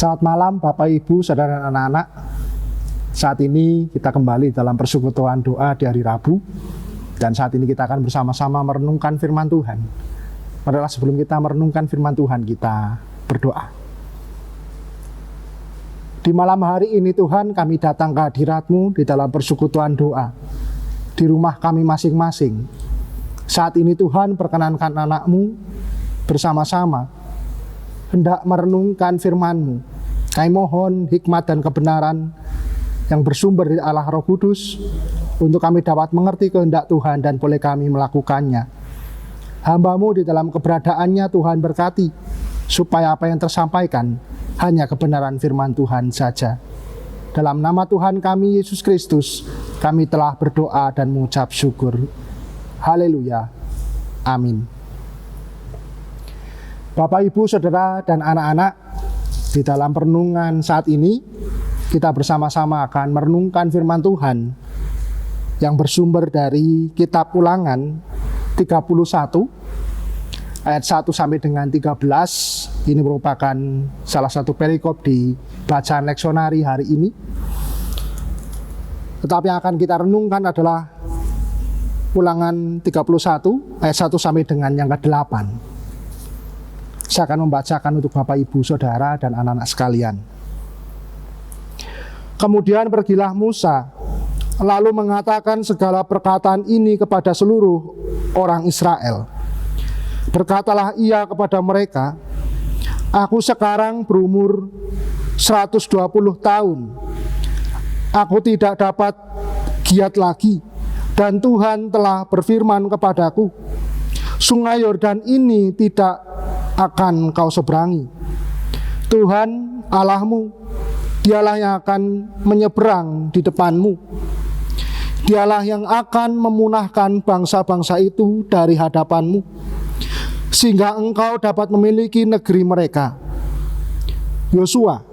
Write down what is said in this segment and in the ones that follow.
Selamat malam Bapak Ibu, Saudara dan anak-anak. Saat ini kita kembali dalam persekutuan doa di hari Rabu. Dan saat ini kita akan bersama-sama merenungkan firman Tuhan. Marilah sebelum kita merenungkan firman Tuhan, kita berdoa. Di malam hari ini Tuhan, kami datang ke hadirat-Mu di dalam persekutuan doa di rumah kami masing-masing. Saat ini Tuhan, perkenankan anak-Mu bersama-sama hendak merenungkan firman-Mu. Kami mohon hikmat dan kebenaran yang bersumber dari Allah Roh Kudus untuk kami dapat mengerti kehendak Tuhan dan boleh kami melakukannya. Hamba-Mu di dalam keberadaannya Tuhan berkati, supaya apa yang tersampaikan hanya kebenaran firman Tuhan saja. Dalam nama Tuhan kami Yesus Kristus, kami telah berdoa dan mengucap syukur. Haleluya. Amin. Bapak, Ibu, Saudara, dan anak-anak, di dalam perenungan saat ini, kita bersama-sama akan merenungkan firman Tuhan yang bersumber dari kitab Ulangan 31, ayat 1 sampai dengan 13. Ini merupakan salah satu perikop di bacaan leksionari hari ini. Tetapi yang akan kita renungkan adalah Ulangan 31, ayat 1 sampai dengan yang ke-8. Saya akan membacakan untuk Bapak, Ibu, Saudara, dan anak-anak sekalian. Kemudian pergilah Musa, lalu mengatakan segala perkataan ini kepada seluruh orang Israel. Berkatalah ia kepada mereka, aku sekarang berumur 120 tahun. Aku tidak dapat giat lagi, dan Tuhan telah berfirman kepadaku, Sungai Yordan ini tidak akan kau seberangi. Tuhan Allahmu, dialah yang akan menyeberang di depanmu. Dialah yang akan memunahkan bangsa-bangsa itu dari hadapanmu, sehingga engkau dapat memiliki negeri mereka. Yosua,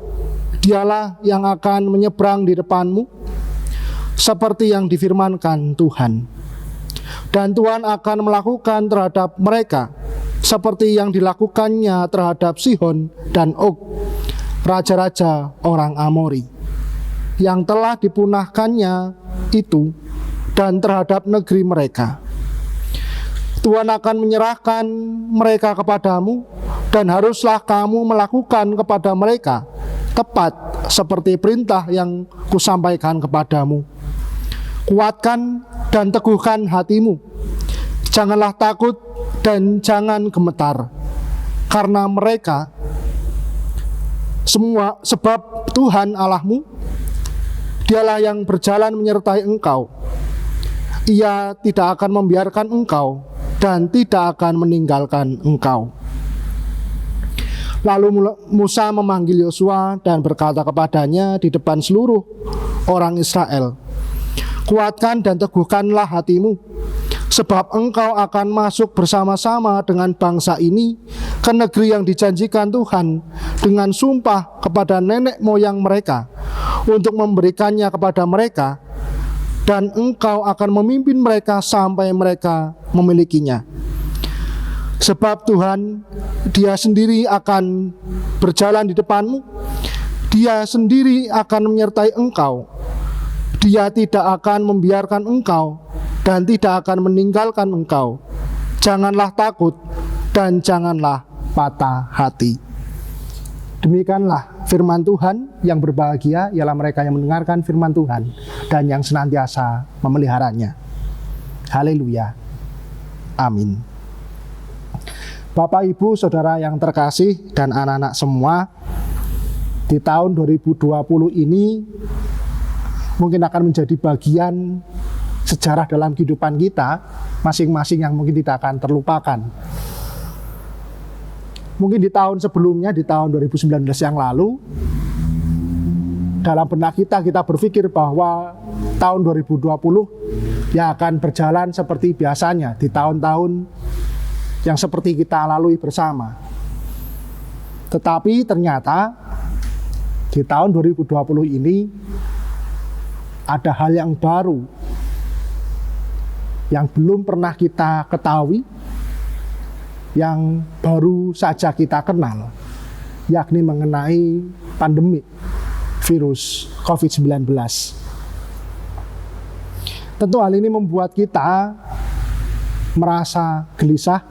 dialah yang akan menyeberang di depanmu, seperti yang difirmankan Tuhan. Dan Tuhan akan melakukan terhadap mereka seperti yang dilakukannya terhadap Sihon dan Og, raja-raja orang Amori, yang telah dipunahkannya itu, dan terhadap negeri mereka. Tuhan akan menyerahkan mereka kepadamu, dan haruslah kamu melakukan kepada mereka tepat seperti perintah yang kusampaikan kepadamu. Kuatkan dan teguhkan hatimu, janganlah takut dan jangan gemetar karena mereka semua, sebab Tuhan Allahmu, dialah yang berjalan menyertai engkau. Ia tidak akan membiarkan engkau dan tidak akan meninggalkan engkau. Lalu Musa memanggil Yosua dan berkata kepadanya di depan seluruh orang Israel, kuatkan dan teguhkanlah hatimu, sebab engkau akan masuk bersama-sama dengan bangsa ini ke negeri yang dijanjikan Tuhan dengan sumpah kepada nenek moyang mereka untuk memberikannya kepada mereka, dan engkau akan memimpin mereka sampai mereka memilikinya. Sebab Tuhan, Dia sendiri akan berjalan di depanmu, Dia sendiri akan menyertai engkau. Dia tidak akan membiarkan engkau dan tidak akan meninggalkan engkau. Janganlah takut dan janganlah patah hati. Demikianlah firman Tuhan. Yang berbahagia ialah mereka yang mendengarkan firman Tuhan dan yang senantiasa memeliharanya. Haleluya. Amin. Bapak, Ibu, Saudara yang terkasih dan anak-anak semua, di tahun 2020 ini mungkin akan menjadi bagian sejarah dalam kehidupan kita masing-masing yang mungkin tidak akan terlupakan. Mungkin di tahun sebelumnya, di tahun 2019 yang lalu, dalam benak kita berpikir bahwa tahun 2020 ya akan berjalan seperti biasanya di tahun-tahun yang seperti kita lalui bersama. Tetapi ternyata di tahun 2020 ini ada hal yang baru yang belum pernah kita ketahui, yang baru saja kita kenal, yakni mengenai pandemi virus COVID-19. Tentu hal ini membuat kita merasa gelisah,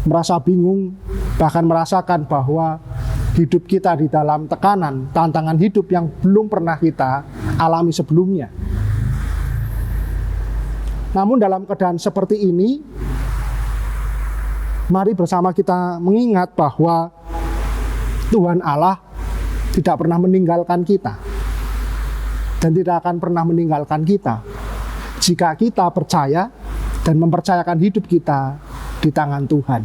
merasa bingung, bahkan merasakan bahwa hidup kita di dalam tekanan, tantangan hidup yang belum pernah kita alami sebelumnya. Namun dalam keadaan seperti ini, mari bersama kita mengingat bahwa Tuhan Allah tidak pernah meninggalkan kita dan tidak akan pernah meninggalkan kita jika kita percaya dan mempercayakan hidup kita di tangan Tuhan.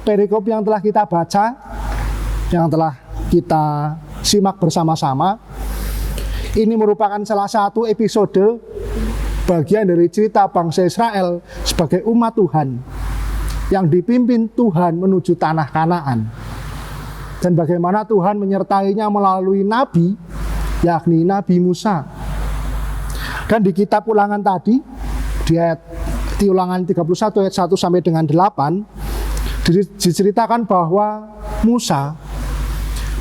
Perikop yang telah kita baca, yang telah kita simak bersama-sama, ini merupakan salah satu episode bagian dari cerita bangsa Israel sebagai umat Tuhan yang dipimpin Tuhan menuju tanah Kanaan. Dan bagaimana Tuhan menyertainya melalui nabi, yakni Nabi Musa. Dan di kitab Ulangan tadi, di Ulangan 31 ayat 1 sampai dengan 8, diceritakan bahwa Musa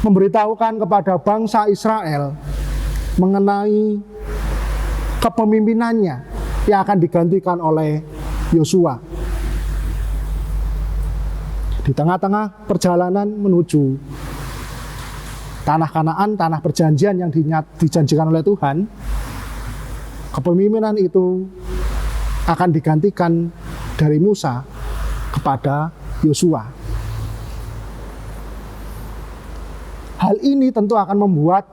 memberitahukan kepada bangsa Israel mengenai kepemimpinannya yang akan digantikan oleh Yosua. Di tengah-tengah perjalanan menuju tanah Kanaan, tanah perjanjian yang dijanjikan oleh Tuhan, kepemimpinan itu akan digantikan dari Musa kepada Yosua. Hal ini tentu akan membuat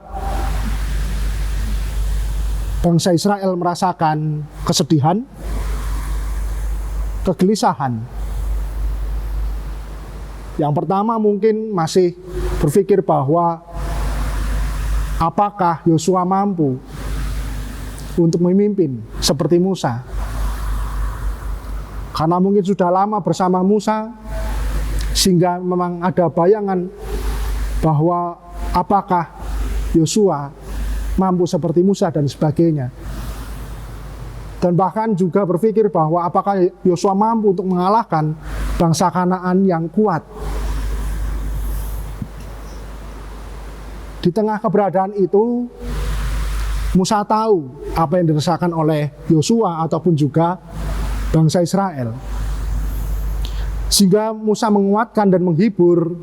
bangsa Israel merasakan kesedihan, kegelisahan. Yang pertama mungkin masih berpikir bahwa apakah Yosua mampu untuk memimpin seperti Musa? Karena mungkin sudah lama bersama Musa, sehingga memang ada bayangan bahwa apakah Yosua mampu seperti Musa dan sebagainya. Dan bahkan juga berpikir bahwa apakah Yosua mampu untuk mengalahkan bangsa Kanaan yang kuat. Di tengah keberadaan itu, Musa tahu apa yang dirasakan oleh Yosua ataupun juga bangsa Israel. Sehingga Musa menguatkan dan menghibur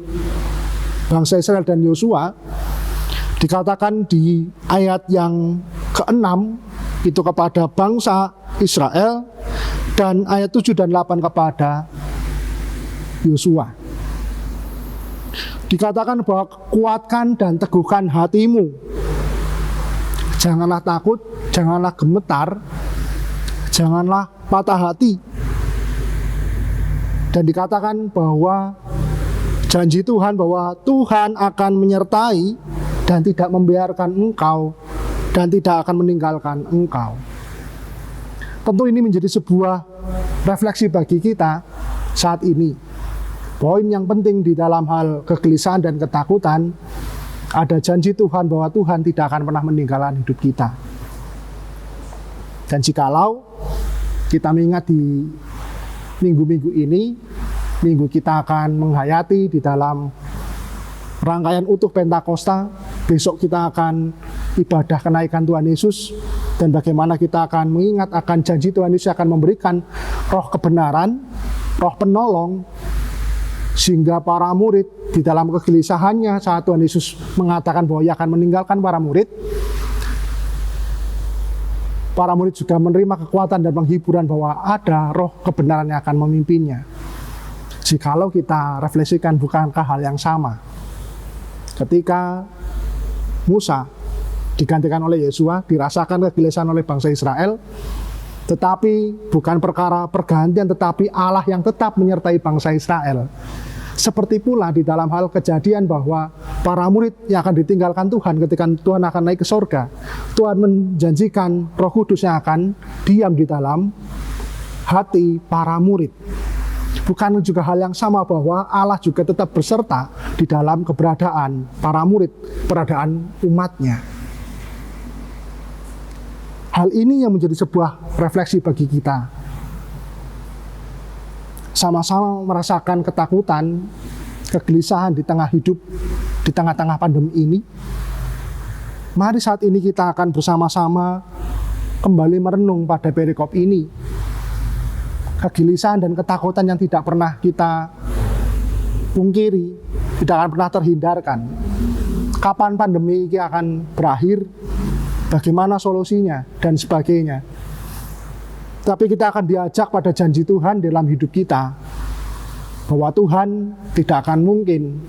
bangsa Israel dan Yosua. Dikatakan di ayat yang ke-6 itu kepada bangsa Israel, dan ayat 7 dan 8 kepada Yosua. Dikatakan bahwa kuatkan dan teguhkan hatimu. Janganlah takut, janganlah gemetar, janganlah patah hati. Dan dikatakan bahwa janji Tuhan bahwa Tuhan akan menyertai dan tidak membiarkan engkau dan tidak akan meninggalkan engkau. Tentu ini menjadi sebuah refleksi bagi kita saat ini. Poin yang penting di dalam hal kegelisahan dan ketakutan, ada janji Tuhan bahwa Tuhan tidak akan pernah meninggalkan hidup kita. Dan jikalau kita mengingat di minggu-minggu ini, minggu kita akan menghayati di dalam rangkaian utuh Pentakosta. Besok kita akan ibadah kenaikan Tuhan Yesus, dan bagaimana kita akan mengingat akan janji Tuhan Yesus akan memberikan roh kebenaran, roh penolong, sehingga para murid di dalam kegelisahannya saat Tuhan Yesus mengatakan bahwa Ia akan meninggalkan para murid juga menerima kekuatan dan penghiburan bahwa ada roh kebenaran yang akan memimpinnya. Jikalau kita refleksikan, bukankah hal yang sama ketika Musa digantikan oleh Yosua, dirasakan kegelisahan oleh bangsa Israel, tetapi bukan perkara pergantian, tetapi Allah yang tetap menyertai bangsa Israel. Seperti pula di dalam hal kejadian bahwa para murid yang akan ditinggalkan Tuhan ketika Tuhan akan naik ke sorga, Tuhan menjanjikan Roh Kudus yang akan diam di dalam hati para murid. Bukan juga hal yang sama bahwa Allah juga tetap berserta di dalam keberadaan para murid, keberadaan umatnya. Hal ini yang menjadi sebuah refleksi bagi kita. Sama-sama merasakan ketakutan, kegelisahan di tengah hidup, di tengah-tengah pandemi ini, mari saat ini kita akan bersama-sama kembali merenung pada perikop ini. Kegelisahan dan ketakutan yang tidak pernah kita pungkiri, tidak akan pernah terhindarkan. Kapan pandemi ini akan berakhir, bagaimana solusinya, dan sebagainya. Tapi kita akan diajak pada janji Tuhan dalam hidup kita, bahwa Tuhan tidak akan mungkin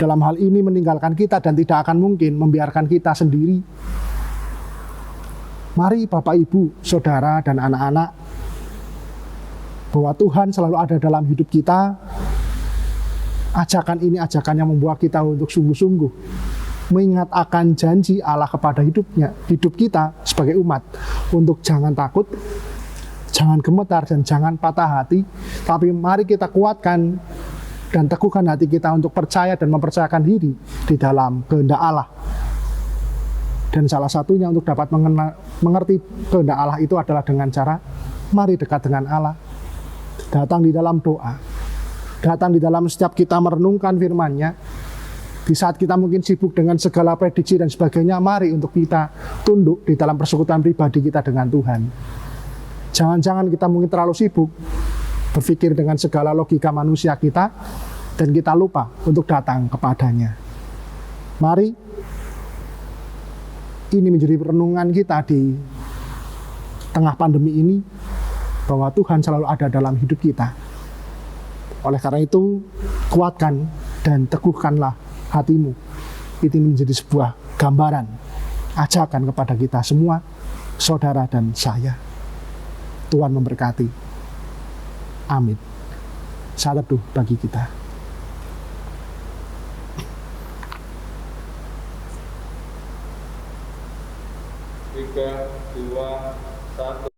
dalam hal ini meninggalkan kita dan tidak akan mungkin membiarkan kita sendiri. Mari Bapak, Ibu, Saudara, dan anak-anak, bahwa Tuhan selalu ada dalam hidup kita. Ajakan ini ajakan yang membuat kita untuk sungguh-sungguh mengingat akan janji Allah kepada hidup kita sebagai umat, untuk jangan takut, jangan gemetar, dan jangan patah hati, tapi mari kita kuatkan dan teguhkan hati kita untuk percaya dan mempercayakan diri di dalam kehendak Allah. Dan salah satunya untuk dapat mengerti kehendak Allah itu adalah dengan cara mari dekat dengan Allah, datang di dalam doa, datang di dalam setiap kita merenungkan firman-Nya. Di saat kita mungkin sibuk dengan segala prediksi dan sebagainya, mari untuk kita tunduk di dalam persekutuan pribadi kita dengan Tuhan. Jangan-jangan kita mungkin terlalu sibuk berpikir dengan segala logika manusia kita, dan kita lupa untuk datang kepadanya. Mari, ini menjadi renungan kita di tengah pandemi ini, bahwa Tuhan selalu ada dalam hidup kita. Oleh karena itu, kuatkan dan teguhkanlah hatimu. Itu menjadi sebuah gambaran, ajakan kepada kita semua, saudara dan saya. Tuhan memberkati. Amin. Saat teduh bagi kita. 3, 2, 1